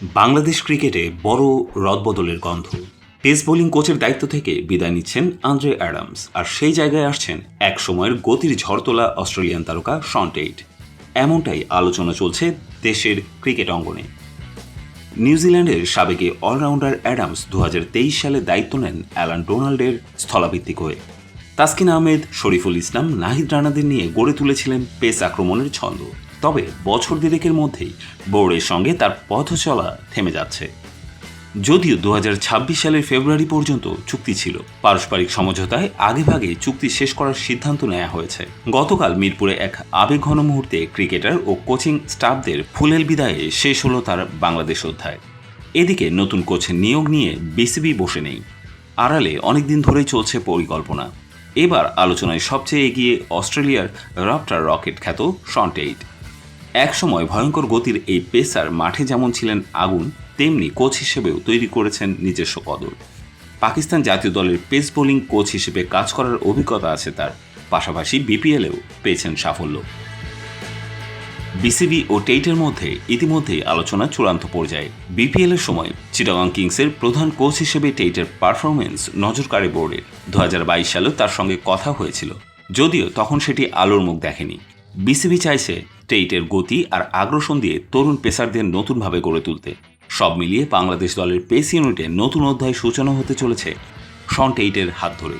বাংলাদেশ ক্রিকেটে বড় রদবদলের গন্ধ। পেস বোলিং কোচের দায়িত্ব থেকে বিদায় নিচ্ছেন আন্দ্রে অ্যাডামস, আর সেই জায়গায় আসছেন এক সময়ের গতির ঝড় তোলা অস্ট্রেলিয়ান তারকা শন টেইট। এমনটাই আলোচনা চলছে দেশের ক্রিকেট অঙ্গনে। নিউজিল্যান্ডের সাবেক অলরাউন্ডার অ্যাডামস 2023 সালে দায়িত্ব নেন অ্যালান ডোনাল্ডের স্থলাভিত্তিক হয়ে। তাসকিন আহমেদ, শরীফুল ইসলাম, নাহিদ রানাদের নিয়ে গড়ে তুলেছিলেন পেস আক্রমণের ছন্দ। তবে বছর দেড়েকের মধ্যেই বোর্ডের সঙ্গে তার পথ চলা থেমে যাচ্ছে। যদিও 2026 সালের ফেব্রুয়ারি পর্যন্ত চুক্তি ছিল, পারস্পরিক সমঝোতায় আগেভাগে চুক্তি শেষ করার সিদ্ধান্ত নেওয়া হয়েছে। গতকাল মিরপুরে এক আবেগঘন মুহূর্তে ক্রিকেটার ও কোচিং স্টাফদের ফুলেল বিদায়ে শেষ হলো তার বাংলাদেশ অধ্যায়। এদিকে নতুন কোচ নিয়োগ নিয়ে বিসিবি বসে নেই, আড়ালে অনেকদিন ধরেই চলছে পরিকল্পনা। এবার আলোচনায় সবচেয়ে এগিয়ে অস্ট্রেলিয়ার রাপ্টার রকেট খ্যাত শন টেইট। একসময় ভয়ঙ্কর গতির এই পেসার মাঠে যেমন ছিলেন আগুন, তেমনি কোচ হিসেবেও তৈরি করেছেন নিজস্ব কদর। পাকিস্তান জাতীয় দলের পেস বোলিং কোচ হিসেবে কাজ করার অভিজ্ঞতা আছে তার, পাশাপাশি বিপিএলেও পেয়েছেন সাফল্য। বিসিবি ও টেইটের মধ্যে ইতিমধ্যেই আলোচনা চূড়ান্ত পর্যায়ে। বিপিএলের সময় চিটাগং কিংসের প্রধান কোচ হিসেবে টেইটের পারফরমেন্স নজর কাড়ে বোর্ডের। 2022 সালেও তার সঙ্গে কথা হয়েছিল, যদিও তখন সেটি আলোর মুখ দেখেনি। বিসিবি চাইছে টেইটের গতি আর আগ্রাসন দিয়ে তরুণ পেসারদের নতুনভাবে গড়ে তুলতে। সব মিলিয়ে বাংলাদেশ দলের পেস ইউনিটে নতুন অধ্যায় সূচনা হতে চলেছে শন টেইটের হাত ধরে।